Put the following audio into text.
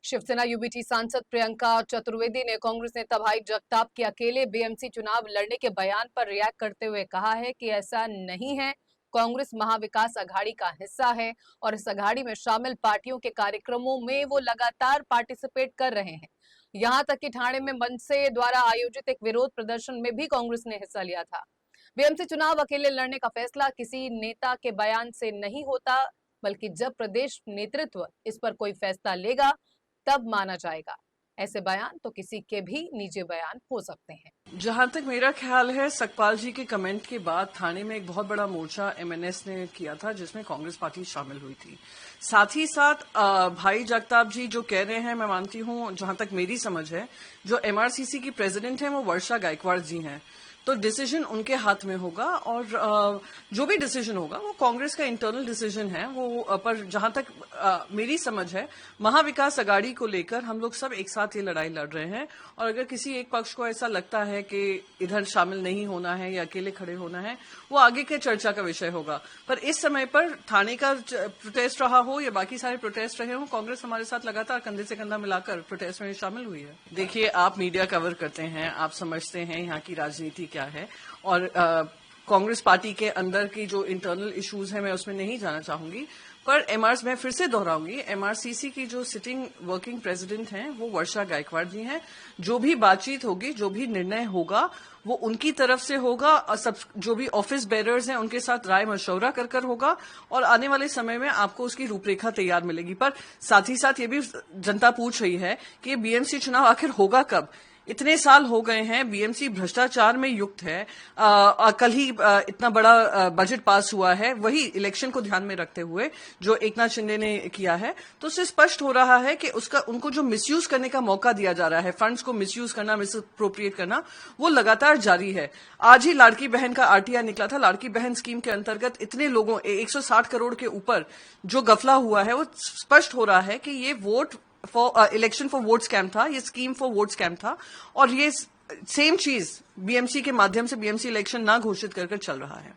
Shiv Sena UBT सांसद प्रियंका चतुर्वेदी ने कांग्रेस नेता भाई जगताप के अकेले बीएमसी चुनाव लड़ने के बयान पर रिएक्ट करते हुए कहा है कि ऐसा नहीं है। कांग्रेस महाविकास अघाड़ी का हिस्सा है और इस अघाड़ी में शामिल पार्टियों के कार्यक्रमों में वो लगातार पार्टिसिपेट कर रहे हैं। यहां तक कि ठाणे में मनसे द्वारा आयोजित एक विरोध प्रदर्शन में भी कांग्रेस ने हिस्सा लिया था। बीएमसी चुनाव अकेले लड़ने का फैसला किसी नेता के बयान से नहीं होता, बल्कि जब प्रदेश नेतृत्व इस पर कोई फैसला लेगा तब माना जाएगा। ऐसे बयान तो किसी के भी निजी बयान हो सकते हैं। जहां तक मेरा ख्याल है, सतपाल जी के कमेंट के बाद थाने में एक बहुत बड़ा मोर्चा एमएनएस ने किया था जिसमें कांग्रेस पार्टी शामिल हुई थी। साथ ही साथ भाई जगताप जी जो कह रहे हैं, मैं मानती हूं, जहां तक मेरी समझ है, जो एमआरसीसी की प्रेसिडेंट हैं वो वर्षा गायकवाड़ जी हैं, तो डिसीजन उनके हाथ में होगा और जो भी डिसीजन होगा वो कांग्रेस का इंटरनल डिसीजन है वो। पर जहां तक मेरी समझ है, महाविकास अघाड़ी को लेकर हम लोग सब एक साथ ये लड़ाई लड़ रहे हैं और अगर किसी एक पक्ष को ऐसा लगता है कि इधर शामिल नहीं होना है या अकेले खड़े होना है, वो आगे के चर्चा का विषय होगा। पर इस समय पर थाने का प्रोटेस्ट रहा हो या बाकी सारे प्रोटेस्ट रहे हो, कांग्रेस हमारे साथ लगातार कंधे से कंधा मिलाकर प्रोटेस्ट में शामिल हुई है। देखिए, आप मीडिया कवर करते हैं, आप समझते हैं यहाँ की राजनीति क्या है और कांग्रेस पार्टी के अंदर की जो इंटरनल इश्यूज है मैं उसमें नहीं जाना चाहूंगी। पर मैं फिर से दोहराऊंगी, एमआरसीसी की जो सिटिंग वर्किंग प्रेसिडेंट हैं वो वर्षा गायकवाड़ जी हैं। जो भी बातचीत होगी, जो भी निर्णय होगा, वो उनकी तरफ से होगा और सब जो भी ऑफिस बेरर्स हैं उनके साथ राय मशवरा कर होगा और आने वाले समय में आपको उसकी रूपरेखा तैयार मिलेगी। पर साथ ही साथ ये भी जनता पूछ रही है कि बीएमसी चुनाव आखिर होगा कब। इतने साल हो गए हैं, बीएमसी भ्रष्टाचार में युक्त है। कल ही इतना बड़ा बजट पास हुआ है, वही इलेक्शन को ध्यान में रखते हुए जो एकनाथ शिंदे ने किया है। तो उससे स्पष्ट हो रहा है कि उनको जो मिसयूज करने का मौका दिया जा रहा है, फंड्स को मिसयूज करना, मिसअप्रोप्रिएट करना, वो लगातार जारी है। आज ही लाड़की बहन का आरटीआई निकला था। लाड़की बहन स्कीम के अंतर्गत इतने लोगों 160 करोड़ के ऊपर जो गफला हुआ है, वो स्पष्ट हो रहा है कि ये vote election for vote scam था, ये स्कीम फॉर वोट स्कैम था और ये सेम चीज बीएमसी के माध्यम से बीएमसी इलेक्शन ना घोषित कर चल रहा है।